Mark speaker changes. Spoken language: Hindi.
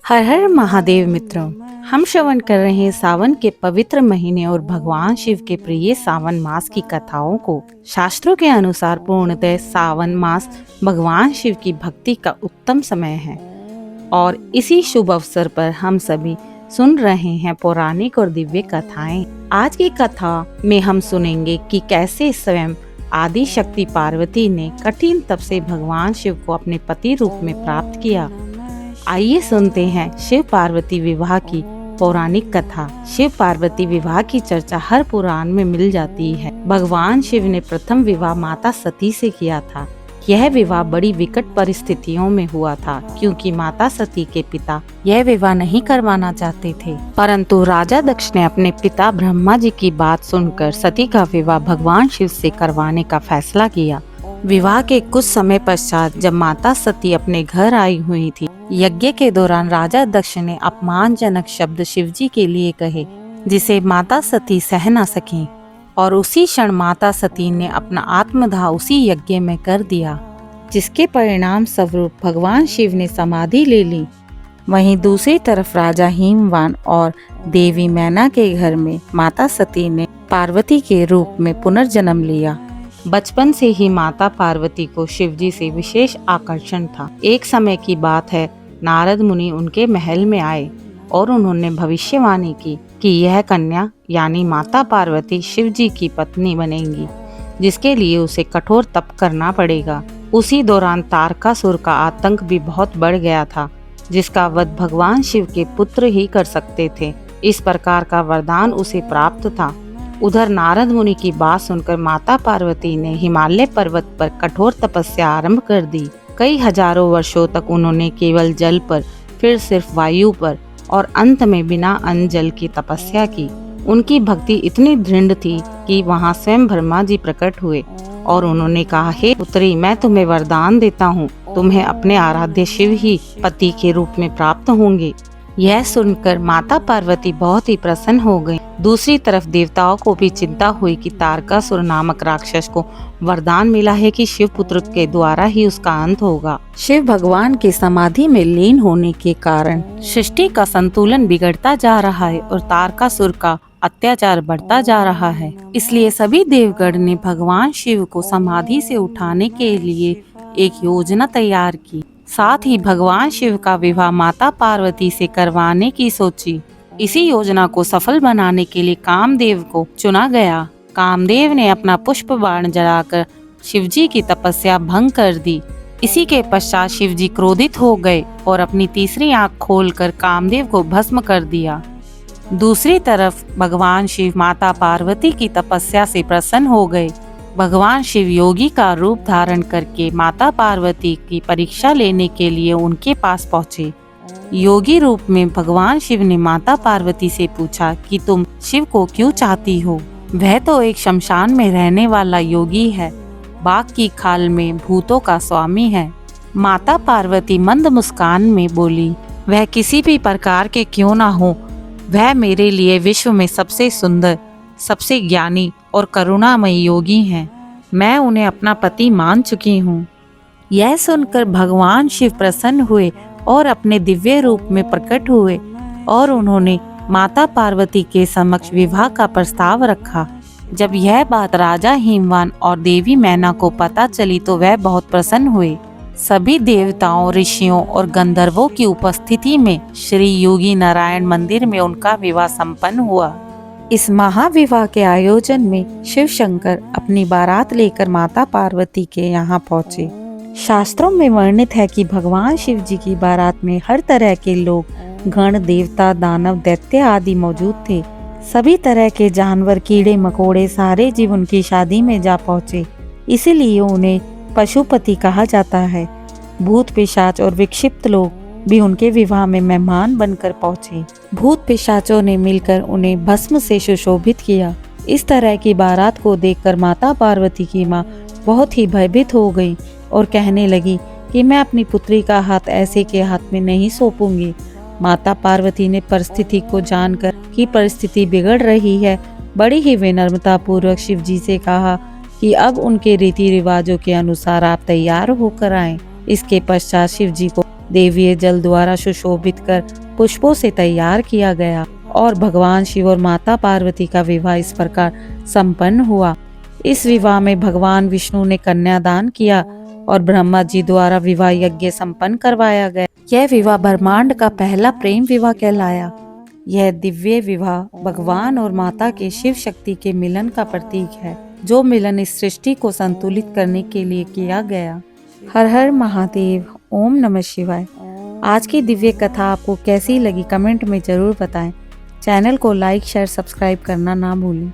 Speaker 1: हर हर महादेव मित्रों, हम श्रवण कर रहे हैं सावन के पवित्र महीने और भगवान शिव के प्रिय सावन मास की कथाओं को। शास्त्रों के अनुसार पूर्णतः सावन मास भगवान शिव की भक्ति का उत्तम समय है और इसी शुभ अवसर पर हम सभी सुन रहे हैं पौराणिक और दिव्य कथाएं। आज की कथा में हम सुनेंगे कि कैसे स्वयं आदि शक्ति पार्वती ने कठिन तप से भगवान शिव को अपने पति रूप में प्राप्त किया। आइए सुनते हैं शिव पार्वती विवाह की पौराणिक कथा। शिव पार्वती विवाह की चर्चा हर पुराण में मिल जाती है। भगवान शिव ने प्रथम विवाह माता सती से किया था। यह विवाह बड़ी विकट परिस्थितियों में हुआ था क्योंकि माता सती के पिता यह विवाह नहीं करवाना चाहते थे, परंतु राजा दक्ष ने अपने पिता ब्रह्मा जी की बात सुनकर सती का विवाह भगवान शिव से करवाने का फैसला किया। विवाह के कुछ समय पश्चात जब माता सती अपने घर आई हुई थी, यज्ञ के दौरान राजा दक्ष ने अपमानजनक शब्द शिवजी के लिए कहे जिसे माता सती सह न सकी और उसी क्षण माता सती ने अपना आत्मदाह उसी यज्ञ में कर दिया, जिसके परिणाम स्वरूप भगवान शिव ने समाधि ले ली। वहीं दूसरी तरफ राजा हिमवान और देवी मैना के घर में माता सती ने पार्वती के रूप में पुनर्जन्म लिया। बचपन से ही माता पार्वती को शिवजी से विशेष आकर्षण था। एक समय की बात है, नारद मुनि उनके महल में आए और उन्होंने भविष्यवाणी की कि यह कन्या यानी माता पार्वती शिवजी की पत्नी बनेंगी, जिसके लिए उसे कठोर तप करना पड़ेगा। उसी दौरान तारकासुर का आतंक भी बहुत बढ़ गया था, जिसका वध भगवान शिव के पुत्र ही कर सकते थे। इस प्रकार का वरदान उसे प्राप्त था। उधर नारद मुनि की बात सुनकर माता पार्वती ने हिमालय पर्वत पर कठोर तपस्या आरंभ कर दी। कई हजारों वर्षों तक उन्होंने केवल जल पर, फिर सिर्फ वायु पर और अंत में बिना अन्न जल की तपस्या की। उनकी भक्ति इतनी दृढ़ थी कि वहां स्वयं ब्रह्मा जी प्रकट हुए और उन्होंने कहा, हे पुत्री, मैं तुम्हें वरदान देता हूँ, तुम्हें अपने आराध्य शिव ही पति के रूप में प्राप्त होंगे। यह सुनकर माता पार्वती बहुत ही प्रसन्न हो गई। दूसरी तरफ देवताओं को भी चिंता हुई कि तारकासुर नामक राक्षस को वरदान मिला है कि शिव पुत्र के द्वारा ही उसका अंत होगा। शिव भगवान के समाधि में लीन होने के कारण सृष्टि का संतुलन बिगड़ता जा रहा है और तारकासुर का अत्याचार बढ़ता जा रहा है। इसलिए सभी देवगण ने भगवान शिव को समाधि से उठाने के लिए एक योजना तैयार की। साथ ही भगवान शिव का विवाह माता पार्वती से करवाने की सोची। इसी योजना को सफल बनाने के लिए कामदेव को चुना गया। कामदेव ने अपना पुष्प बाण जलाकर शिवजी की तपस्या भंग कर दी। इसी के पश्चात शिवजी क्रोधित हो गए और अपनी तीसरी आंख खोलकर कामदेव को भस्म कर दिया। दूसरी तरफ भगवान शिव माता पार्वती की तपस्या से प्रसन्न हो गए। भगवान शिव योगी का रूप धारण करके माता पार्वती की परीक्षा लेने के लिए उनके पास पहुँचे। योगी रूप में भगवान शिव ने माता पार्वती से पूछा कि तुम शिव को क्यों चाहती हो? वह तो एक शमशान में रहने वाला योगी है, बाघ की खाल में भूतों का स्वामी है। माता पार्वती मंद मुस्कान में बोली, वह किसी भी प्रकार के क्यों ना हो, वह मेरे लिए विश्व में सबसे सुंदर, सबसे ज्ञानी और करुणामयी योगी हैं। मैं उन्हें अपना पति मान चुकी हूँ। यह सुनकर भगवान शिव प्रसन्न हुए और अपने दिव्य रूप में प्रकट हुए और उन्होंने माता पार्वती के समक्ष विवाह का प्रस्ताव रखा। जब यह बात राजा हिमवान और देवी मैना को पता चली तो वह बहुत प्रसन्न हुए। सभी देवताओं, ऋषियों और गंधर्वों की उपस्थिति में श्री योगी नारायण मंदिर में उनका विवाह संपन्न हुआ। इस महाविवाह के आयोजन में शिव शंकर अपनी बारात लेकर माता पार्वती के यहाँ पहुँचे। शास्त्रों में वर्णित है कि भगवान शिव जी की बारात में हर तरह के लोग, गण, देवता, दानव, दैत्य आदि मौजूद थे। सभी तरह के जानवर, कीड़े मकोड़े, सारे जीव उनकी शादी में जा पहुँचे। इसीलिए उन्हें पशुपति कहा जाता है। भूत, पिशाच और विक्षिप्त लोग भी उनके विवाह में मेहमान बनकर पहुंचे। भूत पिशाचों ने मिलकर उन्हें भस्म से सुशोभित किया। इस तरह की बारात को देखकर माता पार्वती की माँ बहुत ही भयभीत हो गई और कहने लगी कि मैं अपनी पुत्री का हाथ ऐसे के हाथ में नहीं सौंपूंगी। माता पार्वती ने परिस्थिति को जानकर कि परिस्थिति बिगड़ रही है, बड़ी ही विनम्रता पूर्वक शिवजी से कहा कि अब उनके रीति रिवाजों के अनुसार आप तैयार होकर आएं। इसके पश्चात शिवजी को देवीय जल द्वारा सुशोभित कर पुष्पों से तैयार किया गया और भगवान शिव और माता पार्वती का विवाह इस प्रकार संपन्न हुआ। इस विवाह में भगवान विष्णु ने कन्यादान किया और ब्रह्मा जी द्वारा विवाह यज्ञ संपन्न करवाया गया। यह विवाह ब्रह्मांड का पहला प्रेम विवाह कहलाया। यह दिव्य विवाह भगवान और माता के शिव शक्ति के मिलन का प्रतीक है, जो मिलन इस सृष्टि को संतुलित करने के लिए किया गया। हर हर महादेव, ओम नमः शिवाय। आज की दिव्य कथा आपको कैसी लगी कमेंट में जरूर बताएं। चैनल को लाइक शेयर सब्सक्राइब करना ना भूलें।